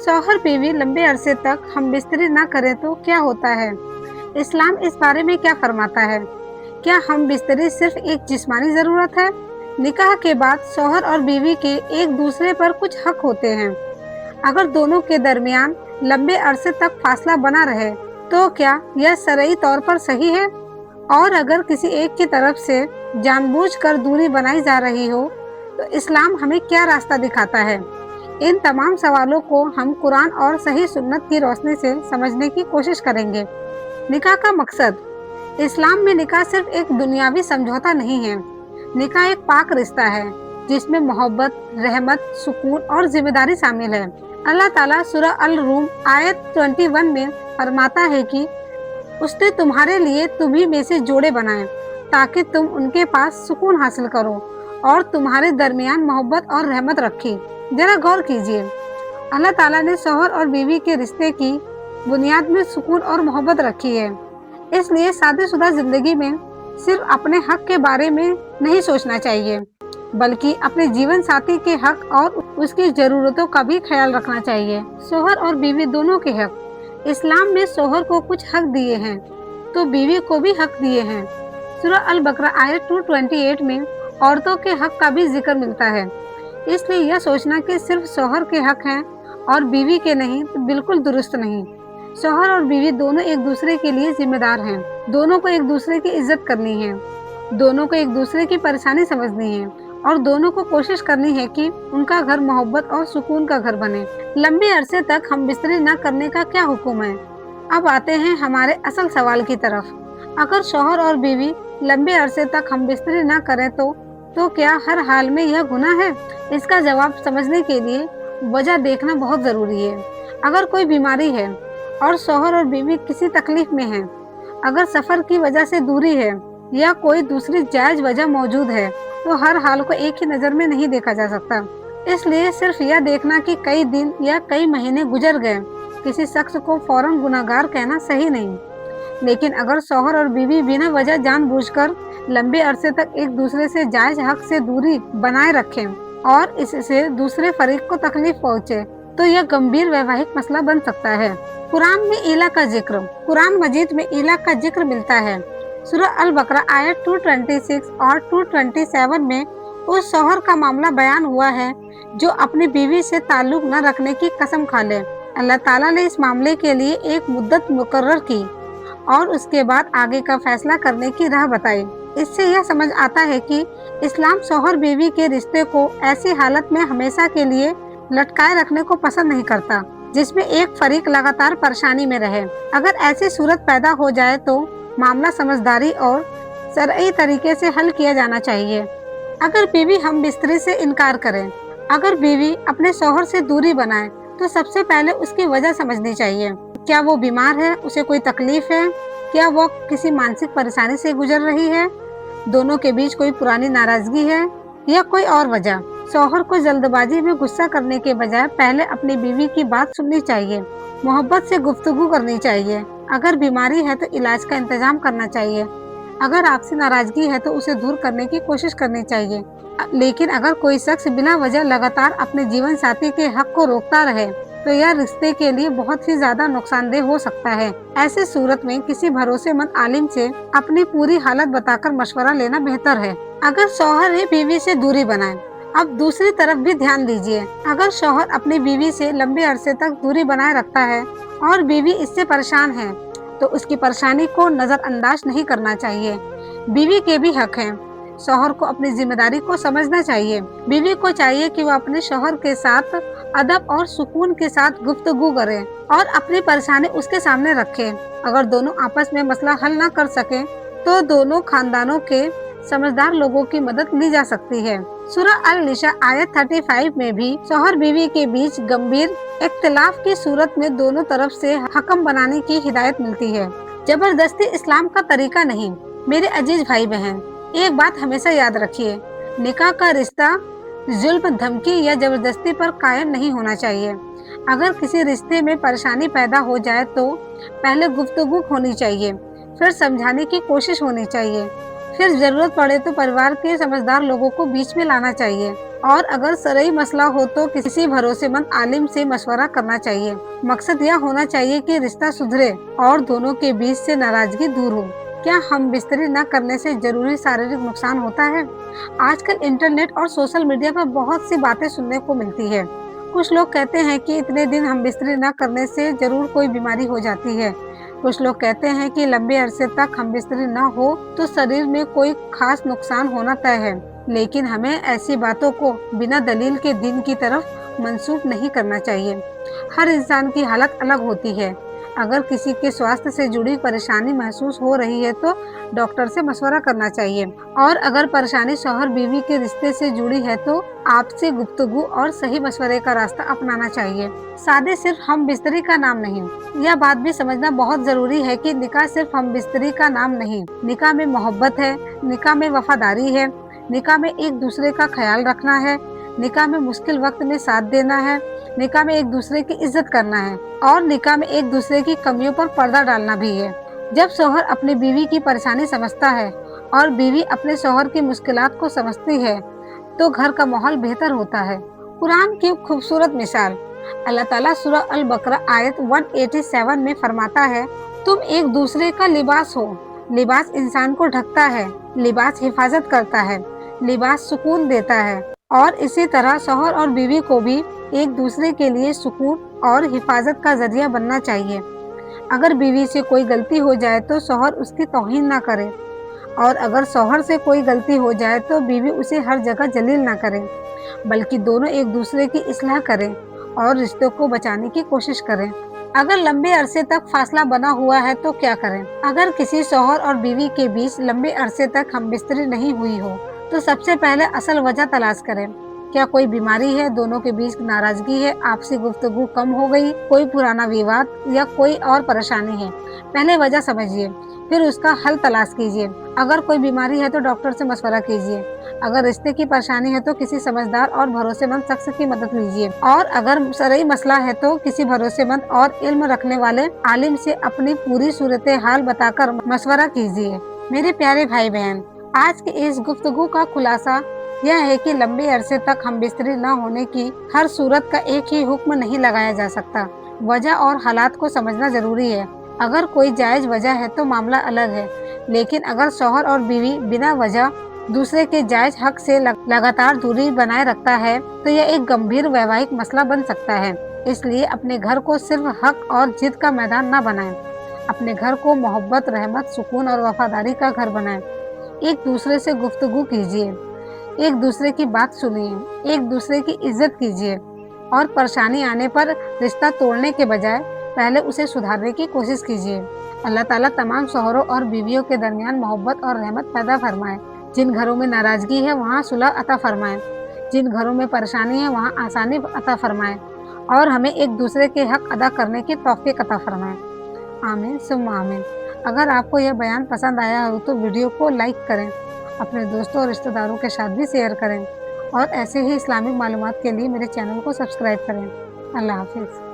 शौहर बीवी लंबे अरसे तक हम बिस्तरी न करें तो क्या होता है? इस्लाम इस बारे में क्या फरमाता है? क्या हम बिस्तरी सिर्फ एक जिस्मानी जरूरत है? निकाह के बाद शौहर और बीवी के एक दूसरे पर कुछ हक होते हैं। अगर दोनों के दरमियान लंबे अरसे तक फासला बना रहे तो क्या यह शरई तौर पर सही है? और अगर किसी एक की तरफ से जानबूझकर दूरी बनाई जा रही हो तो इस्लाम हमें क्या रास्ता दिखाता है? इन तमाम सवालों को हम कुरान और सही सुन्नत की रोशनी से समझने की कोशिश करेंगे। निकाह का मकसद। इस्लाम में निकाह सिर्फ एक दुनियावी समझौता नहीं है। निकाह एक पाक रिश्ता है जिसमें मोहब्बत, रहमत, सुकून और जिम्मेदारी शामिल है। अल्लाह ताला सूरह अल रूम आयत 21 में फरमाता है कि उसने तुम्हारे लिए तुम्ही में से जोड़े बनाए ताकि तुम उनके पास सुकून हासिल करो और तुम्हारे दरमियान मोहब्बत और रहमत रखी। जरा गौर कीजिए, अल्लाह ताला ने शौहर और बीवी के रिश्ते की बुनियाद में सुकून और मोहब्बत रखी है। इसलिए शादीशुदा जिंदगी में सिर्फ अपने हक के बारे में नहीं सोचना चाहिए बल्कि अपने जीवन साथी के हक और उसकी जरूरतों का भी ख्याल रखना चाहिए। शौहर और बीवी दोनों के हक। इस्लाम में शौहर को कुछ हक दिए हैं तो बीवी को भी हक दिए हैं। सूरह अल बकरा आयत 228 में औरतों के हक का भी जिक्र मिलता है। इसलिए यह सोचना कि सिर्फ शौहर के हक हैं और बीवी के नहीं तो बिल्कुल दुरुस्त नहीं। शौहर और बीवी दोनों एक दूसरे के लिए जिम्मेदार हैं। दोनों को एक दूसरे की इज्जत करनी है, दोनों को एक दूसरे की परेशानी समझनी है और दोनों को कोशिश करनी है कि उनका घर मोहब्बत और सुकून का घर बने। लंबे अरसे तक हम बिस्तरी न करने का क्या हुक्म है? अब आते हैं हमारे असल सवाल की तरफ। अगर शौहर और बीवी लंबे अरसे तक हम बिस्तरी न करें तो क्या हर हाल में यह गुनाह है? इसका जवाब समझने के लिए वजह देखना बहुत जरूरी है। अगर कोई बीमारी है और शौहर और बीवी किसी तकलीफ में हैं, अगर सफर की वजह से दूरी है या कोई दूसरी जायज वजह मौजूद है तो हर हाल को एक ही नज़र में नहीं देखा जा सकता। इसलिए सिर्फ यह देखना कि कई दिन या कई महीने गुजर गए, किसी शख्स को फौरन गुनाहगार कहना सही नहीं। लेकिन अगर शौहर और बीवी बिना वजह जानबूझकर लंबे अरसे तक एक दूसरे से जायज हक से दूरी बनाए रखें और इससे दूसरे फरीक को तकलीफ पहुँचे तो यह गंभीर वैवाहिक मसला बन सकता है। कुरान में इला का जिक्र। कुरान मजीद में इला का जिक्र मिलता है। सूरह अल बकरा आयत 226 और 227 में उस शौहर का मामला बयान हुआ है जो अपनी बीवी से ताल्लुक न रखने की कसम खा ले। अल्लाह ताला ने इस मामले के लिए एक मुद्दत मुकर्रर की और उसके बाद आगे का फैसला करने की राह बताई। इससे यह समझ आता है कि इस्लाम शौहर बीवी के रिश्ते को ऐसी हालत में हमेशा के लिए लटकाए रखने को पसंद नहीं करता जिसमें एक फरीक लगातार परेशानी में रहे। अगर ऐसी सूरत पैदा हो जाए तो मामला समझदारी और शरई तरीके से हल किया जाना चाहिए। अगर बीवी हम बिस्तरी से इनकार करें, अगर बीवी अपने शौहर से दूरी बनाए तो सबसे पहले उसकी वजह समझनी चाहिए। क्या वो बीमार है, उसे कोई तकलीफ है, क्या वो किसी मानसिक परेशानी से गुजर रही है, दोनों के बीच कोई पुरानी नाराजगी है या कोई और वजह। शौहर को जल्दबाजी में गुस्सा करने के बजाय पहले अपनी बीवी की बात सुननी चाहिए, मोहब्बत से गुफ्तगू करनी चाहिए। अगर बीमारी है तो इलाज का इंतजाम करना चाहिए, अगर आपसी नाराजगी है तो उसे दूर करने की कोशिश करनी चाहिए। लेकिन अगर कोई शख्स बिना वजह लगातार अपने जीवन साथी के हक को रोकता रहे तो यह रिश्ते के लिए बहुत ही ज्यादा नुकसानदेह हो सकता है। ऐसे सूरत में किसी भरोसेमंद आलिम से अपनी पूरी हालत बताकर मशवरा लेना बेहतर है। अगर शौहर ही बीवी से दूरी बनाए। अब दूसरी तरफ भी ध्यान दीजिए, अगर शौहर अपनी बीवी से लंबे अरसे तक दूरी बनाए रखता है और बीवी इससे परेशान है तो उसकी परेशानी को नजरअंदाज नहीं करना चाहिए। बीवी के भी हक हैं। शौहर को अपनी जिम्मेदारी को समझना चाहिए। बीवी को चाहिए कि वह अपने शौहर के साथ अदब और सुकून के साथ गुफ्तगू करे और अपनी परेशानी उसके सामने रखे। अगर दोनों आपस में मसला हल न कर सके तो दोनों खानदानों के समझदार लोगों की मदद ली जा सकती है। सूरह अल निसा आयत 35 में भी शौहर बीवी के बीच गंभीर इख्तिलाफ की सूरत में दोनों तरफ से हकम बनाने की हिदायत मिलती है। जबरदस्ती इस्लाम का तरीका नहीं। मेरे अजीज भाई बहन, एक बात हमेशा याद रखिए, निकाह का रिश्ता जुल्म, धमकी या जबरदस्ती पर कायम नहीं होना चाहिए। अगर किसी रिश्ते में परेशानी पैदा हो जाए तो पहले गुफ्तगू होनी चाहिए, फिर समझाने की कोशिश होनी चाहिए, फिर जरूरत पड़े तो परिवार के समझदार लोगों को बीच में लाना चाहिए। اور اگر شرعی مسئلہ ہو تو کسی بھروسے مند عالم سے مشورہ کرنا چاہیے۔ مقصد یہ ہونا چاہیے کہ رشتہ سدھرے اور دونوں کے بیچ سے ناراضگی دور ہو۔ کیا ہم بستری نہ کرنے سے ضروری شاریرک نقصان ہوتا ہے؟ آج کل انٹرنیٹ اور سوشل میڈیا پر بہت سی باتیں سننے کو ملتی ہے۔ کچھ لوگ کہتے ہیں کہ اتنے دن ہم بستری نہ کرنے سے ضرور کوئی بیماری ہو جاتی ہے۔ کچھ لوگ کہتے ہیں کہ لمبے عرصے تک ہم بستری نہ ہو تو شریر میں کوئی خاص نقصان ہونا طے ہے۔ لیکن ہمیں ایسی باتوں کو بنا دلیل کے دین کی طرف منسوخ نہیں کرنا چاہیے۔ ہر انسان کی حالت الگ ہوتی ہے۔ اگر کسی کے صحت سے جڑی پریشانی محسوس ہو رہی ہے تو ڈاکٹر سے مشورہ کرنا چاہیے، اور اگر پریشانی شوہر بیوی کے رشتے سے جڑی ہے تو آپسی گفتگو اور صحیح مشورے کا راستہ اپنانا چاہیے۔ شادی صرف ہم بستری کا نام نہیں۔ یہ بات بھی سمجھنا بہت ضروری ہے کہ نکاح صرف ہم بستری کا نام نہیں۔ نکاح میں محبت ہے، نکاح میں وفاداری ہے، نکاح میں ایک دوسرے کا خیال رکھنا ہے، نکاح میں مشکل وقت میں ساتھ دینا ہے، نکاح میں ایک دوسرے کی عزت کرنا ہے، اور نکاح میں ایک دوسرے کی کمیوں پر پردہ ڈالنا بھی ہے۔ جب شوہر اپنی بیوی کی پریشانی سمجھتا ہے اور بیوی اپنے شوہر کی مشکلات کو سمجھتی ہے تو گھر کا ماحول بہتر ہوتا ہے۔ قرآن کی خوبصورت مثال، اللہ تعالیٰ سورہ البقرہ آیت 187 میں فرماتا ہے، تم ایک دوسرے کا لباس ہو۔ لباس انسان کو ڈھکتا ہے، لباس حفاظت کرتا ہے، لباس سکون دیتا ہے، اور اسی طرح شوہر اور بیوی کو بھی ایک دوسرے کے لیے سکون اور حفاظت کا ذریعہ بننا چاہیے۔ اگر بیوی سے کوئی غلطی ہو جائے تو شوہر اس کی توہین نہ کرے، اور اگر شوہر سے کوئی غلطی ہو جائے تو بیوی اسے ہر جگہ ذلیل نہ کرے، بلکہ دونوں ایک دوسرے کی اصلاح کریں اور رشتوں کو بچانے کی کوشش کریں۔ اگر لمبے عرصے تک فاصلہ بنا ہوا ہے تو کیا کریں؟ اگر کسی شوہر اور بیوی کے بیچ لمبے عرصے تک ہم بستری نہیں ہوئی ہو تو سب سے پہلے اصل وجہ تلاش کریں۔ کیا کوئی بیماری ہے، دونوں کے بیچ ناراضگی ہے، آپسی گفتگو کم ہو گئی، کوئی پرانا وواد یا کوئی اور پریشانی ہے؟ پہلے وجہ سمجھیے، پھر اس کا حل تلاش کیجیے۔ اگر کوئی بیماری ہے تو ڈاکٹر سے مشورہ کیجیے۔ اگر رشتے کی پریشانی ہے تو کسی سمجھدار اور بھروسے مند شخص کی مدد لیجیے، اور اگر شرعی مسئلہ ہے تو کسی بھروسے مند اور علم رکھنے والے عالم سے اپنی پوری صورتحال بتا کر مشورہ کیجیے۔ میرے پیارے بھائی بہن، آج کی اس گفتگو کا خلاصہ یہ ہے کہ لمبے عرصے تک ہم بستری نہ ہونے کی ہر صورت کا ایک ہی حکم نہیں لگایا جا سکتا۔ وجہ اور حالات کو سمجھنا ضروری ہے۔ اگر کوئی جائز وجہ ہے تو معاملہ الگ ہے، لیکن اگر شوہر اور بیوی بنا وجہ دوسرے کے جائز حق سے لگاتار دوری بنائے رکھتا ہے تو یہ ایک گمبھیر ویواہک مسئلہ بن سکتا ہے۔ اس لیے اپنے گھر کو صرف حق اور ضد کا میدان نہ بنائیں۔ اپنے گھر کو محبت، رحمت، سکون اور وفاداری کا گھر بنائیں۔ ایک دوسرے سے گفتگو کیجیے، ایک دوسرے کی بات سنیے، ایک دوسرے کی عزت کیجیے، اور پریشانی آنے پر رشتہ توڑنے کے بجائے پہلے اسے سدھارنے کی کوشش کیجیے۔ اللہ تعالیٰ تمام شوہروں اور بیویوں کے درمیان محبت اور رحمت پیدا فرمائے۔ جن گھروں میں ناراضگی ہے وہاں صلح عطا فرمائے، جن گھروں میں پریشانی ہے وہاں آسانی عطا فرمائے، اور ہمیں ایک دوسرے کے حق ادا کرنے کی توفیق عطا فرمائے۔ آمین ثم آمین۔ اگر آپ کو یہ بیان پسند آیا ہو تو ویڈیو کو لائک کریں، اپنے دوستوں اور رشتہ داروں کے ساتھ بھی شیئر کریں، اور ایسے ہی اسلامک معلومات کے لیے میرے چینل کو سبسکرائب کریں۔ اللہ حافظ۔